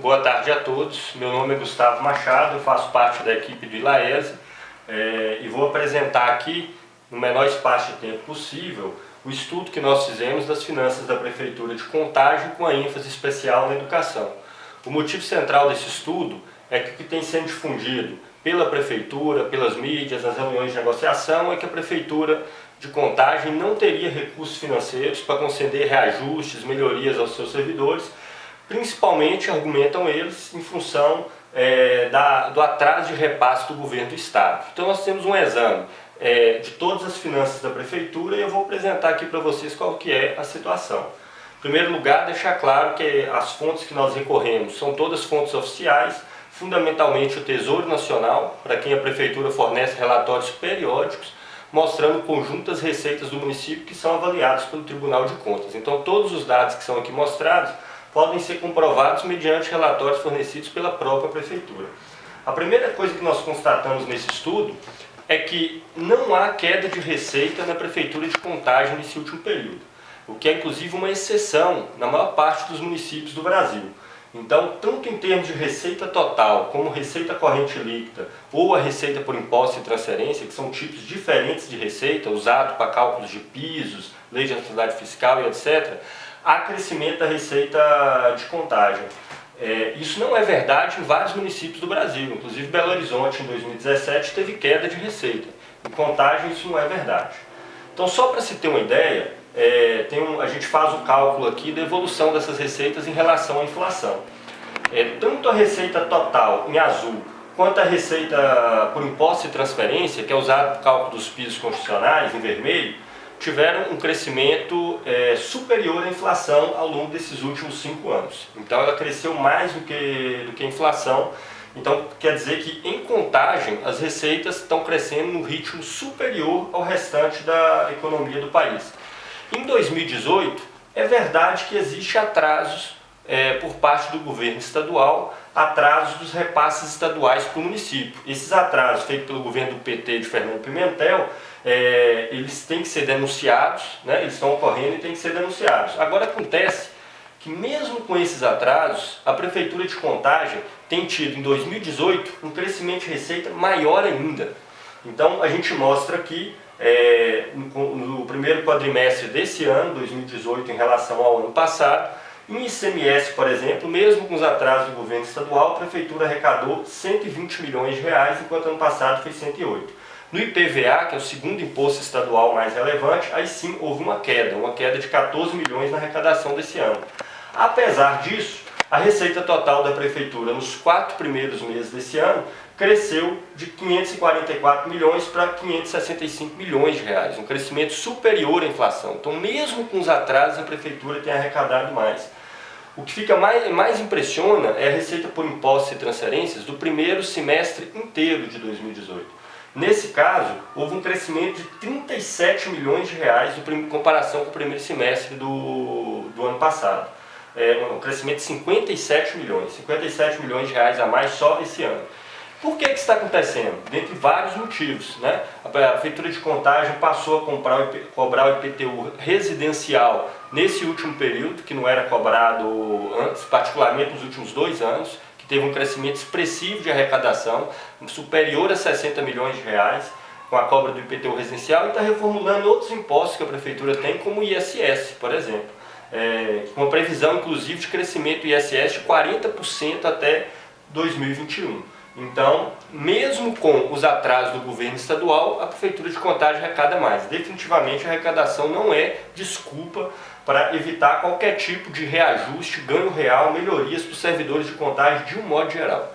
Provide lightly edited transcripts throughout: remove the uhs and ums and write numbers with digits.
boa tarde a todos. Meu nome é Gustavo Machado, eu faço parte da equipe do ILAESA e vou apresentar aqui, no menor espaço de tempo possível, o estudo que nós fizemos das finanças da Prefeitura de Contagem com a ênfase especial na educação. O motivo central desse estudo é que o que tem sendo difundido pela Prefeitura, pelas mídias, nas reuniões de negociação, é que a Prefeitura de Contagem não teria recursos financeiros para conceder reajustes, melhorias aos seus servidores, principalmente, argumentam eles, em função do atraso de repasse do governo do Estado. Então nós temos um exame de todas as finanças da Prefeitura e eu vou apresentar aqui para vocês qual que é a situação. Em primeiro lugar, deixar claro que as fontes que nós recorremos são todas fontes oficiais, fundamentalmente o Tesouro Nacional, para quem a Prefeitura fornece relatórios periódicos, mostrando o conjunto das receitas do município que são avaliados pelo Tribunal de Contas. Então todos os dados que são aqui mostrados podem ser comprovados mediante relatórios fornecidos pela própria Prefeitura. A primeira coisa que nós constatamos nesse estudo é que não há queda de receita na Prefeitura de Contagem nesse último período, o que é inclusive uma exceção na maior parte dos municípios do Brasil. Então, tanto em termos de receita total, como receita corrente líquida, ou a receita por imposto e transferência, que são tipos diferentes de receita, usado para cálculos de pisos, lei de responsabilidade fiscal e etc., há crescimento da receita de Contagem. Isso não é verdade em vários municípios do Brasil, inclusive Belo Horizonte em 2017 teve queda de receita. Em Contagem isso não é verdade. Então, só para se ter uma ideia, a gente faz o cálculo aqui da evolução dessas receitas em relação à inflação. Tanto a receita total em azul, quanto a receita por imposto e transferência, que é usada para o cálculo dos pisos constitucionais em vermelho, tiveram um crescimento superior à inflação ao longo desses últimos 5 anos. Então ela cresceu mais do que a inflação. Então quer dizer que em Contagem as receitas estão crescendo num ritmo superior ao restante da economia do país. Em 2018 é verdade que existe atrasos por parte do governo estadual, atrasos dos repasses estaduais para o município. Esses atrasos feitos pelo governo do PT de Fernando Pimentel, eles têm que ser denunciados, né? Eles estão ocorrendo e têm que ser denunciados. Agora acontece que mesmo com esses atrasos, a Prefeitura de Contagem tem tido em 2018 um crescimento de receita maior ainda. Então a gente mostra aqui, no primeiro quadrimestre desse ano, 2018, em relação ao ano passado, em ICMS, por exemplo, mesmo com os atrasos do governo estadual, a Prefeitura arrecadou 120 milhões de reais, enquanto ano passado foi 108. No IPVA, que é o segundo imposto estadual mais relevante, aí sim houve uma queda de 14 milhões na arrecadação desse ano. Apesar disso, a receita total da Prefeitura nos 4 primeiros meses desse ano cresceu de 544 milhões para 565 milhões de reais, um crescimento superior à inflação. Então, mesmo com os atrasos, a Prefeitura tem arrecadado mais. O que fica mais impressiona é a receita por impostos e transferências do primeiro semestre inteiro de 2018. Nesse caso, houve um crescimento de 37 milhões de reais em comparação com o primeiro semestre do ano passado. Um crescimento de 57 milhões de reais a mais só esse ano. Por que isso está acontecendo? Dentre vários motivos, né? A Prefeitura de Contagem passou a cobrar o IPTU residencial nesse último período, que não era cobrado antes, particularmente nos últimos 2 anos, que teve um crescimento expressivo de arrecadação, superior a 60 milhões de reais, com a cobra do IPTU residencial, e está reformulando outros impostos que a Prefeitura tem, como o ISS, por exemplo. Com a previsão, inclusive, de crescimento do ISS de 40% até 2021. Então, mesmo com os atrasos do governo estadual, a Prefeitura de Contagem arrecada mais. Definitivamente a arrecadação não é desculpa para evitar qualquer tipo de reajuste, ganho real, melhorias para os servidores de Contagem de um modo geral.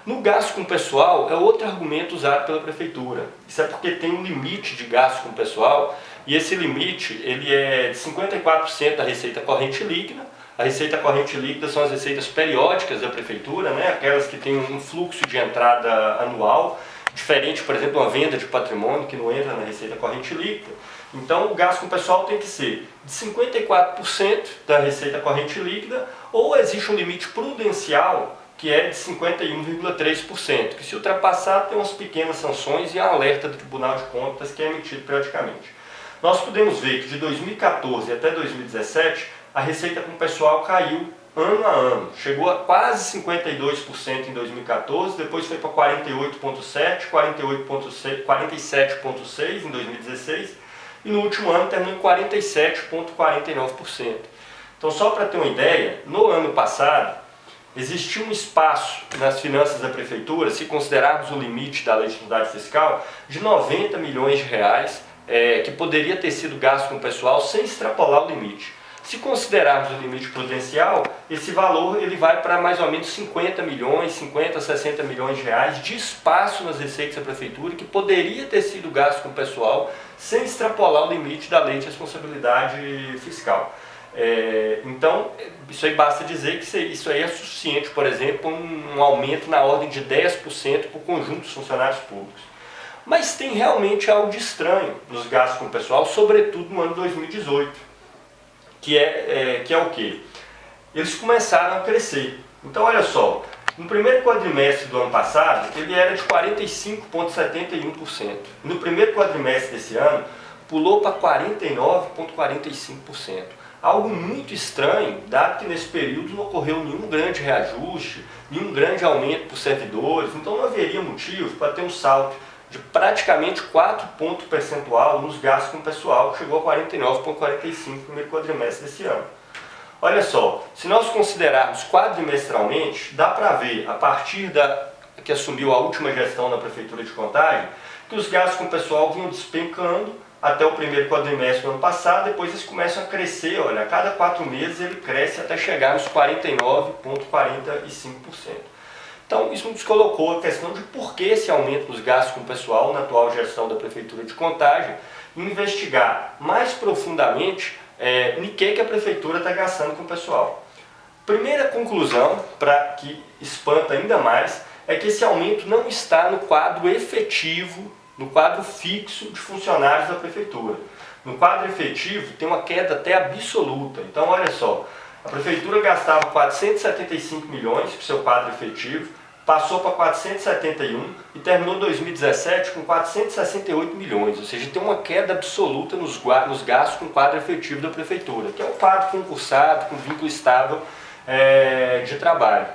No gasto com pessoal é outro argumento usado pela Prefeitura. Isso é porque tem um limite de gasto com pessoal e esse limite ele é de 54% da receita corrente líquida. A receita corrente líquida são as receitas periódicas da Prefeitura, né? Aquelas que têm um fluxo de entrada anual, diferente, por exemplo, de uma venda de patrimônio que não entra na receita corrente líquida. Então o gasto com pessoal tem que ser de 54% da receita corrente líquida, ou existe um limite prudencial que é de 51,3%, que se ultrapassar tem umas pequenas sanções e um alerta do Tribunal de Contas que é emitido periodicamente. Nós podemos ver que de 2014 até 2017 a receita com pessoal caiu ano a ano. Chegou a quase 52% em 2014, depois foi para 48,7%, 47,6% em 2016 e no último ano terminou em 47,49%. Então, só para ter uma ideia, no ano passado existia um espaço nas finanças da prefeitura, se considerarmos o limite da legitimidade fiscal, de 90 milhões de reais que poderia ter sido gasto com o pessoal sem extrapolar o limite. Se considerarmos o limite prudencial, esse valor ele vai para mais ou menos 50 milhões, 50, 60 milhões de reais de espaço nas receitas da prefeitura que poderia ter sido gasto com o pessoal sem extrapolar o limite da lei de responsabilidade fiscal. Então, isso aí basta dizer que isso aí é suficiente, por exemplo, um aumento na ordem de 10% para o conjunto dos funcionários públicos. Mas tem realmente algo de estranho nos gastos com o pessoal, sobretudo no ano 2018. Que é o quê? Eles começaram a crescer. Então, olha só, no primeiro quadrimestre do ano passado, ele era de 45,71%. No primeiro quadrimestre desse ano, pulou para 49,45%. Algo muito estranho, dado que nesse período não ocorreu nenhum grande reajuste, nenhum grande aumento para os servidores, então não haveria motivo para ter um salto de praticamente 4 pontos percentual nos gastos com o pessoal, que chegou a 49,45% no primeiro quadrimestre desse ano. Olha só, se nós considerarmos quadrimestralmente, dá para ver, a partir que assumiu a última gestão na Prefeitura de Contagem, que os gastos com o pessoal vinham despencando até o primeiro quadrimestre do ano passado, depois eles começam a crescer, olha, a cada 4 meses ele cresce até chegar nos 49,45%. Então, isso nos colocou a questão de por que esse aumento nos gastos com o pessoal na atual gestão da Prefeitura de Contagem e investigar mais profundamente em que a Prefeitura está gastando com o pessoal. Primeira conclusão, que espanta ainda mais, é que esse aumento não está no quadro efetivo, no quadro fixo de funcionários da Prefeitura. No quadro efetivo tem uma queda até absoluta. Então, olha só, a Prefeitura gastava 475 milhões para o seu quadro efetivo, passou para 471 e terminou 2017 com 468 milhões, ou seja, tem uma queda absoluta nos gastos com o quadro efetivo da Prefeitura, que é um quadro concursado, com vínculo estável de trabalho.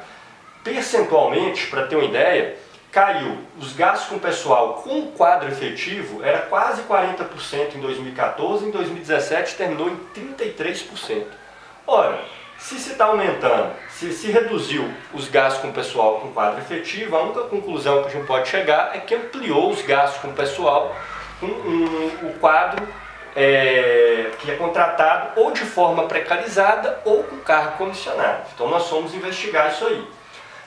Percentualmente, para ter uma ideia, caiu os gastos com o pessoal com o quadro efetivo, era quase 40% em 2014, em 2017 terminou em 33%. Ora, se está aumentando, se reduziu os gastos com o pessoal com quadro efetivo, a única conclusão que a gente pode chegar é que ampliou os gastos com o pessoal com o quadro que é contratado ou de forma precarizada ou com cargo comissionado. Então nós fomos investigar isso aí.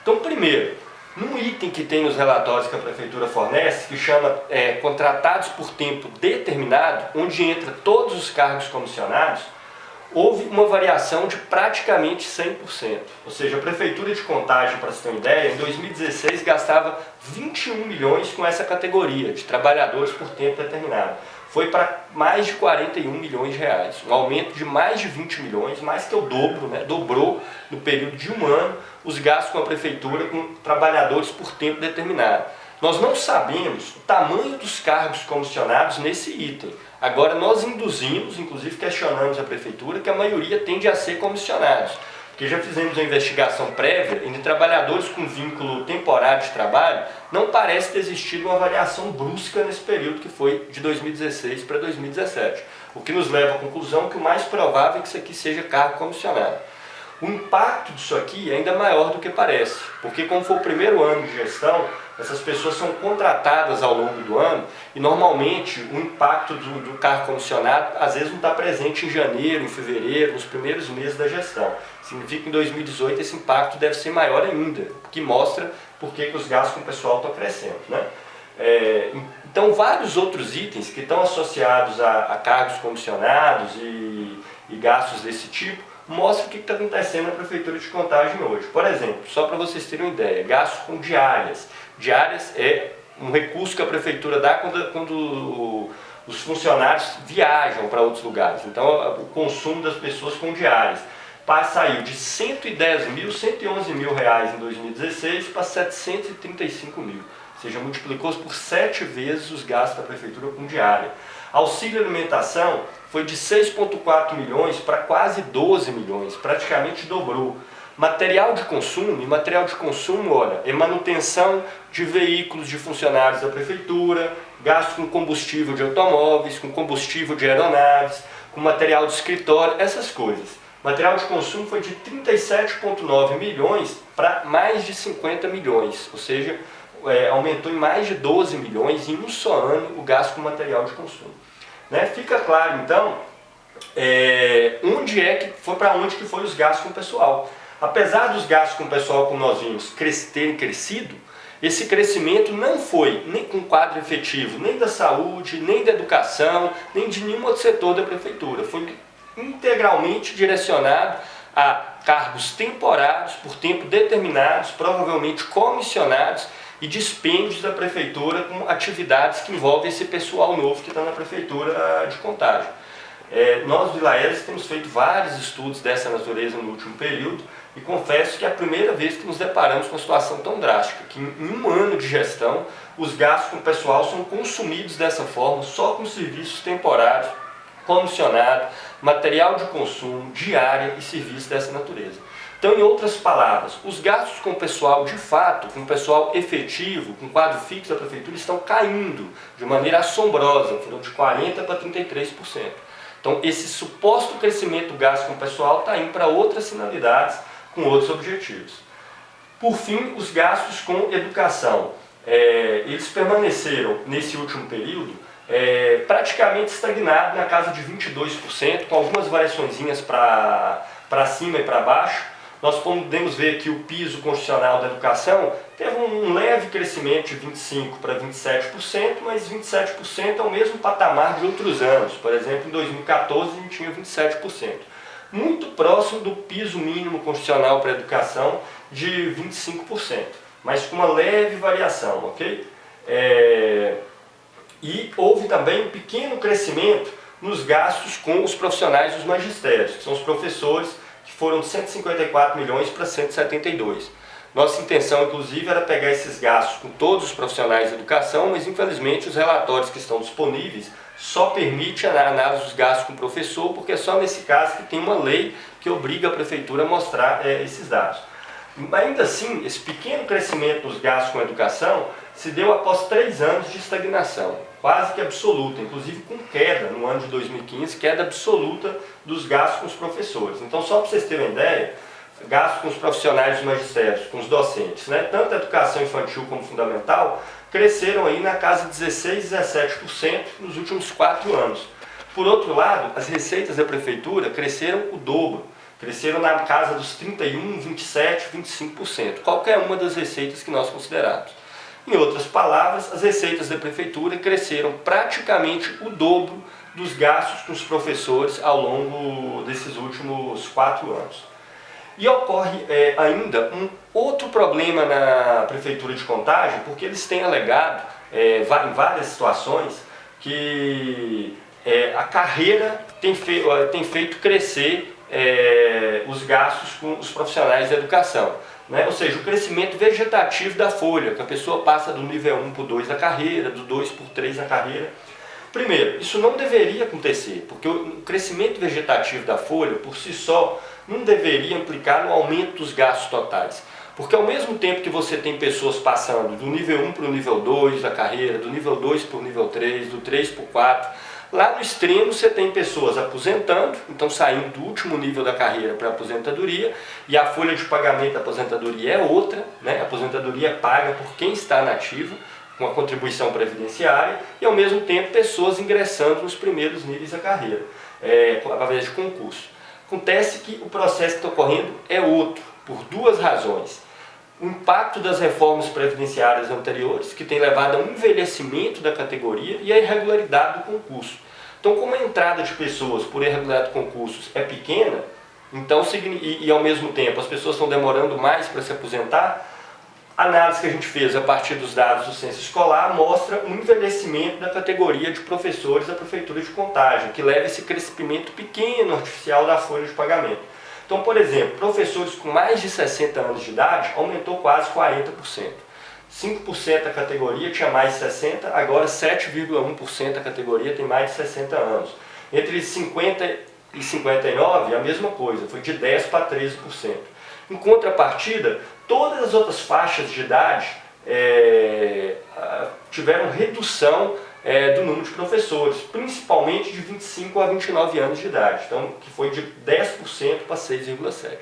Então, primeiro, num item que tem nos relatórios que a Prefeitura fornece, que chama contratados por tempo determinado, onde entra todos os cargos comissionados, houve uma variação de praticamente 100%. Ou seja, a Prefeitura de Contagem, para se ter uma ideia, em 2016 gastava 21 milhões com essa categoria de trabalhadores por tempo determinado. Foi para mais de 41 milhões de reais, um aumento de mais de 20 milhões, mais que o dobro, dobrou no período de um ano os gastos com a Prefeitura com trabalhadores por tempo determinado. Nós não sabemos o tamanho dos cargos comissionados nesse item. Agora nós induzimos, inclusive questionamos a Prefeitura, que a maioria tende a ser comissionados. Porque já fizemos uma investigação prévia entre trabalhadores com vínculo temporário de trabalho, não parece ter existido uma variação brusca nesse período que foi de 2016 para 2017. O que nos leva à conclusão que o mais provável é que isso aqui seja cargo comissionado. O impacto disso aqui é ainda maior do que parece, porque como foi o primeiro ano de gestão, essas pessoas são contratadas ao longo do ano e normalmente o impacto do cargo comissionado às vezes não está presente em janeiro, em fevereiro, nos primeiros meses da gestão. Significa que em 2018 esse impacto deve ser maior ainda, o que mostra por que os gastos com o pessoal estão crescendo, né? Então vários outros itens que estão associados a cargos comissionados e gastos desse tipo mostra o que está acontecendo na Prefeitura de Contagem hoje. Por exemplo, só para vocês terem uma ideia, gastos com diárias. Diárias é um recurso que a Prefeitura dá quando os funcionários viajam para outros lugares. Então, o consumo das pessoas com diárias saiu de 110 mil, 111 mil reais em 2016 para 735 mil. ou seja, multiplicou por 7 vezes os gastos da prefeitura com diária. Auxílio alimentação foi de 6,4 milhões para quase 12 milhões, praticamente dobrou. Material de consumo, e material de consumo, olha, é manutenção de veículos de funcionários da prefeitura, gasto com combustível de automóveis, com combustível de aeronaves, com material de escritório, essas coisas. Material de consumo foi de 37,9 milhões para mais de 50 milhões, ou seja, aumentou em mais de 12 milhões em um só ano o gasto com material de consumo. Né? Fica claro, então, para onde que foi os gastos com o pessoal. Apesar dos gastos com o pessoal, como nós vimos, terem crescido, esse crescimento não foi nem com quadro efetivo, nem da saúde, nem da educação, nem de nenhum outro setor da prefeitura. Foi integralmente direcionado a cargos temporários, por tempo determinados, provavelmente comissionados, e dispêndios da prefeitura com atividades que envolvem esse pessoal novo que está na prefeitura de Contagem. Nós, Vila Elis, temos feito vários estudos dessa natureza no último período e confesso que é a primeira vez que nos deparamos com uma situação tão drástica, que em um ano de gestão os gastos com o pessoal são consumidos dessa forma, só com serviços temporários, comissionado, material de consumo, diária e serviços dessa natureza. Então, em outras palavras, os gastos com o pessoal de fato, com o pessoal efetivo, com quadro fixo da prefeitura, estão caindo de maneira assombrosa, foram de 40% para 33%. Então, esse suposto crescimento do gasto com o pessoal está indo para outras finalidades, com outros objetivos. Por fim, os gastos com educação. Eles permaneceram, nesse último período, praticamente estagnados na casa de 22%, com algumas variaçõezinhas para cima e para baixo. Nós podemos ver que o piso constitucional da educação teve um leve crescimento de 25% para 27%, mas 27% é o mesmo patamar de outros anos. Por exemplo, em 2014 a gente tinha 27%. Muito próximo do piso mínimo constitucional para a educação de 25%, mas com uma leve variação, ok? E houve também um pequeno crescimento nos gastos com os profissionais dos magistérios, que são os professores, que foram de 154 milhões para 172. Nossa intenção, inclusive, era pegar esses gastos com todos os profissionais da educação, mas infelizmente os relatórios que estão disponíveis só permitem a análise dos gastos com o professor, porque é só nesse caso que tem uma lei que obriga a prefeitura a mostrar esses dados. Ainda assim, esse pequeno crescimento dos gastos com a educação se deu após 3 anos de estagnação, quase que absoluta, inclusive com queda no ano de 2015, queda absoluta dos gastos com os professores. Então, só para vocês terem uma ideia, gastos com os profissionais dos magistérios, com os docentes, né? Tanto a educação infantil como fundamental, cresceram aí na casa de 16%, 17% nos últimos 4 anos. Por outro lado, as receitas da prefeitura cresceram o dobro, cresceram na casa dos 31%, 27%, 25%, qualquer uma das receitas que nós considerarmos. Em outras palavras, as receitas da prefeitura cresceram praticamente o dobro dos gastos com os professores ao longo desses últimos 4 anos. E ocorre ainda um outro problema na Prefeitura de Contagem, porque eles têm alegado em várias situações que a carreira tem feito crescer os gastos com os profissionais da educação. Né? Ou seja, o crescimento vegetativo da folha, que a pessoa passa do nível 1 para o 2 da carreira, do 2 para o 3 da carreira. Primeiro, isso não deveria acontecer, porque o crescimento vegetativo da folha, por si só, não deveria implicar no aumento dos gastos totais. Porque ao mesmo tempo que você tem pessoas passando do nível 1 para o nível 2 da carreira, do nível 2 para o nível 3, do 3 para o 4, lá no extremo você tem pessoas aposentando, então saindo do último nível da carreira para a aposentadoria, e a folha de pagamento da aposentadoria é outra, né? A aposentadoria é paga por quem está na ativa, com a contribuição previdenciária, e ao mesmo tempo pessoas ingressando nos primeiros níveis da carreira, através de concurso. Acontece que o processo que está ocorrendo é outro, por 2 razões. O impacto das reformas previdenciárias anteriores, que tem levado a um envelhecimento da categoria, e a irregularidade do concurso. Então, como a entrada de pessoas por irregularidade de concursos é pequena, então, e ao mesmo tempo as pessoas estão demorando mais para se aposentar, a análise que a gente fez a partir dos dados do censo escolar mostra um envelhecimento da categoria de professores da Prefeitura de Contagem, que leva esse crescimento pequeno, artificial da folha de pagamento. Então, por exemplo, professores com mais de 60 anos de idade aumentou quase 40%. 5% da categoria tinha mais de 60, agora 7,1% da categoria tem mais de 60 anos. Entre 50 e 59, a mesma coisa, foi de 10% para 13%. Em contrapartida, todas as outras faixas de idade tiveram redução do número de professores, principalmente de 25 a 29 anos de idade, então, que foi de 10% para 6,7%.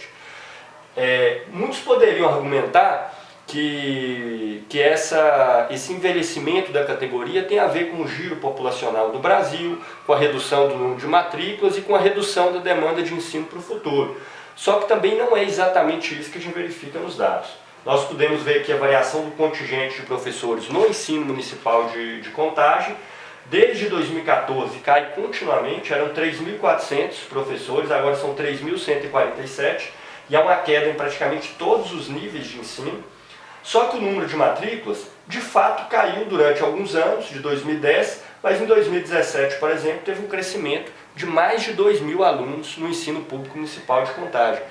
Muitos poderiam argumentar que esse envelhecimento da categoria tem a ver com o giro populacional do Brasil, com a redução do número de matrículas e com a redução da demanda de ensino para o futuro. Só que também não é exatamente isso que a gente verifica nos dados. Nós podemos ver aqui a variação do contingente de professores no ensino municipal de Contagem. Desde 2014 cai continuamente, eram 3.400 professores, agora são 3.147, e há uma queda em praticamente todos os níveis de ensino. Só que o número de matrículas, de fato, caiu durante alguns anos, de 2010, mas em 2017, por exemplo, teve um crescimento de mais de 2.000 alunos no ensino público municipal de Contagem.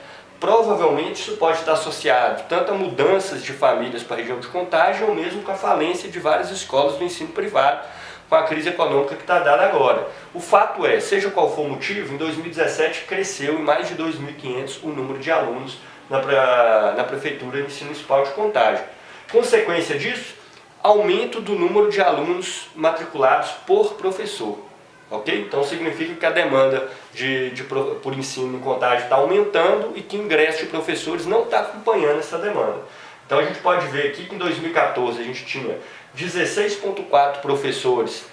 Provavelmente isso pode estar associado tanto a mudanças de famílias para a região de Contagem ou mesmo com a falência de várias escolas do ensino privado, com a crise econômica que está dada agora. O fato é, seja qual for o motivo, em 2017 cresceu em mais de 2.500 o número de alunos na Prefeitura de Ensino Municipal de Contagem. Consequência disso, aumento do número de alunos matriculados por professor. Okay? Então significa que a demanda por ensino em Contagem está aumentando e que o ingresso de professores não está acompanhando essa demanda. Então a gente pode ver aqui que em 2014 a gente tinha 16,4 professores,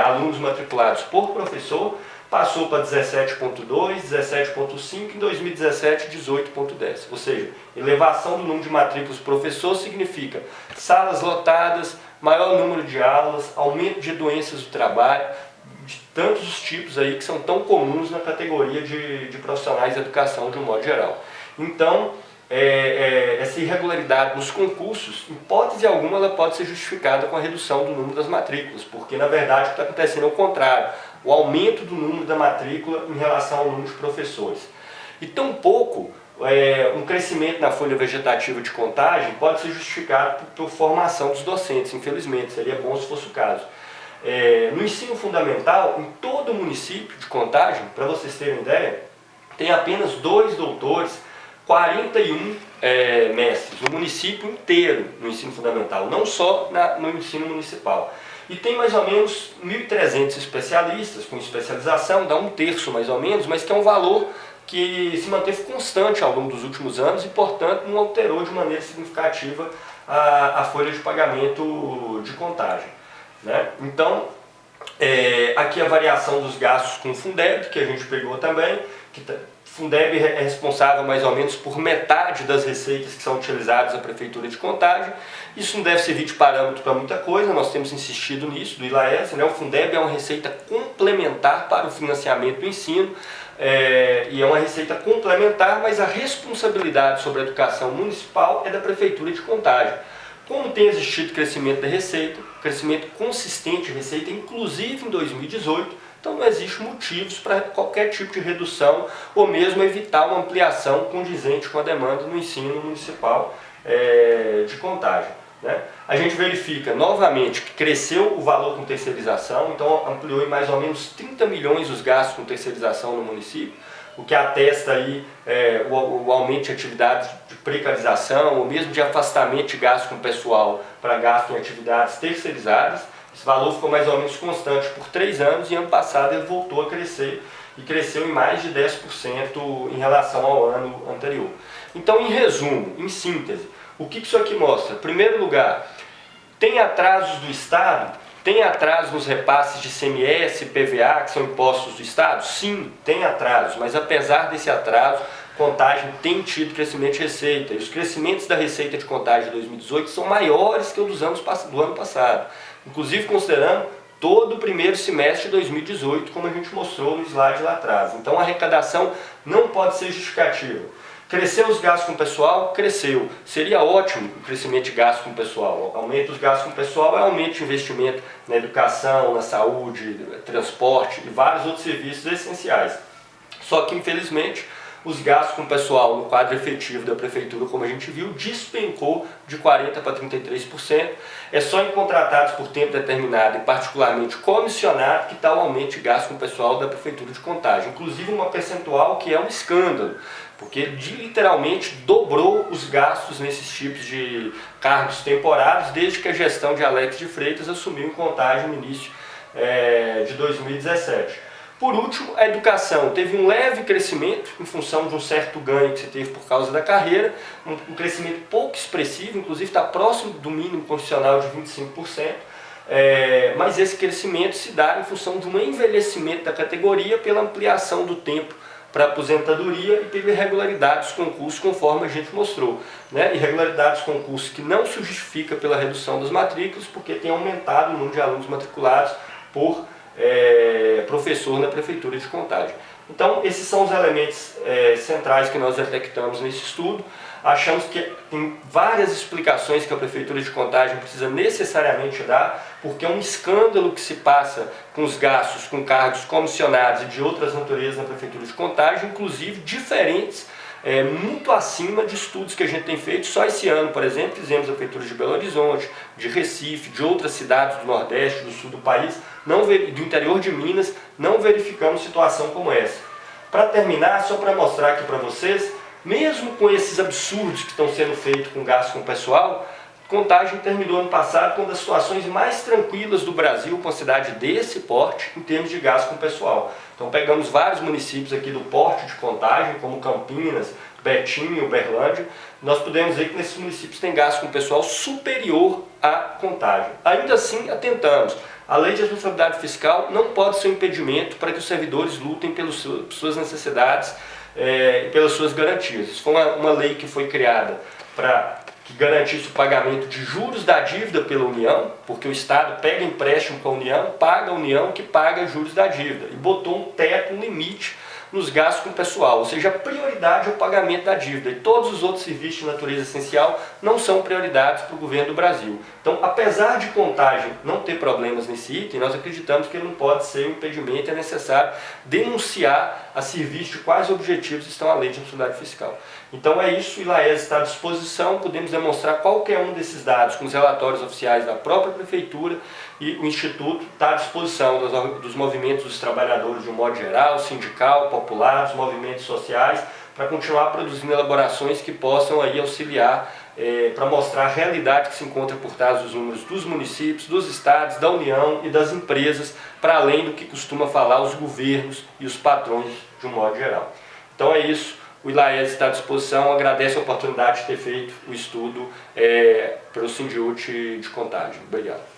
alunos matriculados por professor, passou para 17,2, 17,5, em 2017 18,10. Ou seja, elevação do número de matrículas por professor significa salas lotadas, maior número de aulas, aumento de doenças do trabalho, de tantos os tipos aí que são tão comuns na categoria de profissionais da educação de um modo geral. Então, essa irregularidade nos concursos, em hipótese alguma, ela pode ser justificada com a redução do número das matrículas, porque na verdade o que está acontecendo é o contrário, o aumento do número da matrícula em relação ao número de professores. E tampouco um crescimento na folha vegetativa de Contagem pode ser justificado por formação dos docentes, infelizmente, seria bom se fosse o caso. No ensino fundamental, em todo o município de Contagem, para vocês terem ideia, tem apenas 2 doutores, 41 mestres, o município inteiro no ensino fundamental, não só no ensino municipal. E tem mais ou menos 1.300 especialistas com especialização, dá 1/3 mais ou menos, mas que é um valor que se manteve constante ao longo dos últimos anos e, portanto, não alterou de maneira significativa a folha de pagamento de Contagem. Né? Então, aqui a variação dos gastos com o Fundeb, que a gente pegou também, Fundeb é responsável mais ou menos por metade das receitas que são utilizadas na Prefeitura de Contagem. Isso não deve servir de parâmetro para muita coisa, nós temos insistido nisso, do ILAES, né? O Fundeb é uma receita complementar para o financiamento do ensino, e é uma receita complementar, mas a responsabilidade sobre a educação municipal é da Prefeitura de Contagem. Como tem existido crescimento da receita, crescimento consistente de receita, inclusive em 2018, então não existe motivos para qualquer tipo de redução ou mesmo evitar uma ampliação condizente com a demanda no ensino municipal de Contagem. Né? A gente verifica novamente que cresceu o valor com terceirização, então ampliou em mais ou menos 30 milhões os gastos com terceirização no município, o que atesta aí o aumento de atividades de precarização ou mesmo de afastamento de gasto com o pessoal para gasto em atividades terceirizadas. Esse valor ficou mais ou menos constante por 3 anos e ano passado ele voltou a crescer e cresceu em mais de 10% em relação ao ano anterior. Então, em resumo, em síntese, o que isso aqui mostra? Em primeiro lugar, tem atrasos do Estado? Tem atraso nos repasses de ICMS, PVA, que são impostos do Estado? Sim, tem atraso, mas apesar desse atraso, Contagem tem tido crescimento de receita. E os crescimentos da receita de Contagem de 2018 são maiores que os do ano passado. Inclusive considerando todo o primeiro semestre de 2018, como a gente mostrou no slide lá atrás. Então a arrecadação não pode ser justificativa. Cresceu os gastos com o pessoal? Cresceu. Seria ótimo o crescimento de gastos com o pessoal. Aumento dos gastos com o pessoal é aumento de investimento na educação, na saúde, transporte e vários outros serviços essenciais. Só que, infelizmente, os gastos com pessoal no quadro efetivo da Prefeitura, como a gente viu, despencou de 40% para 33%. É só em contratados por tempo determinado e particularmente comissionado que está o aumento de gasto com pessoal da Prefeitura de Contagem. Inclusive uma percentual que é um escândalo, porque literalmente dobrou os gastos nesses tipos de cargos temporários desde que a gestão de Alex de Freitas assumiu em Contagem no início de 2017. Por último, a educação teve um leve crescimento em função de um certo ganho que você teve por causa da carreira, um crescimento pouco expressivo, inclusive está próximo do mínimo constitucional de 25%, mas esse crescimento se dá em função de um envelhecimento da categoria pela ampliação do tempo para aposentadoria e pela irregularidade dos concursos, conforme a gente mostrou. Irregularidade dos concursos que não se justifica pela redução das matrículas, porque tem aumentado o número de alunos matriculados por professor na Prefeitura de Contagem. Então, esses são os elementos centrais que nós detectamos nesse estudo. Achamos que tem várias explicações que a Prefeitura de Contagem precisa necessariamente dar, porque é um escândalo que se passa com os gastos, com cargos comissionados e de outras naturezas na Prefeitura de Contagem, inclusive diferentes, muito acima de estudos que a gente tem feito. Só esse ano, por exemplo, fizemos a Prefeitura de Belo Horizonte, de Recife, de outras cidades do Nordeste, do Sul do país, do interior de Minas, não verificamos situação como essa. Para terminar, só para mostrar aqui para vocês, mesmo com esses absurdos que estão sendo feitos com gasto com o pessoal, Contagem terminou ano passado com uma das situações mais tranquilas do Brasil, com uma cidade desse porte, em termos de gasto com o pessoal. Então pegamos vários municípios aqui do porte de Contagem, como Campinas, Betim, Uberlândia. Nós podemos ver que nesses municípios tem gasto com o pessoal superior à Contagem. Ainda assim, atentamos. A lei de responsabilidade fiscal não pode ser um impedimento para que os servidores lutem pelas suas necessidades e pelas suas garantias. Isso foi uma lei que foi criada para que garantisse o pagamento de juros da dívida pela União, porque o Estado pega empréstimo com a União, paga a União que paga juros da dívida, e botou um teto, um limite nos gastos com o pessoal, ou seja, a prioridade é o pagamento da dívida, e todos os outros serviços de natureza essencial não são prioridades para o governo do Brasil. Então, apesar de Contagem não ter problemas nesse item, nós acreditamos que ele não pode ser um impedimento, é necessário denunciar a serviço de quais objetivos estão a lei de responsabilidade fiscal. Então é isso, o ILAES está à disposição, podemos demonstrar qualquer um desses dados com os relatórios oficiais da própria Prefeitura, e o Instituto está à disposição dos movimentos dos trabalhadores de um modo geral, sindical, popular, dos movimentos sociais, para continuar produzindo elaborações que possam aí auxiliar para mostrar a realidade que se encontra por trás dos números dos municípios, dos estados, da União e das empresas, para além do que costuma falar os governos e os patrões de um modo geral. Então é isso. O ILAES está à disposição, agradece a oportunidade de ter feito o estudo para o Sindiúte de Contagem. Obrigado.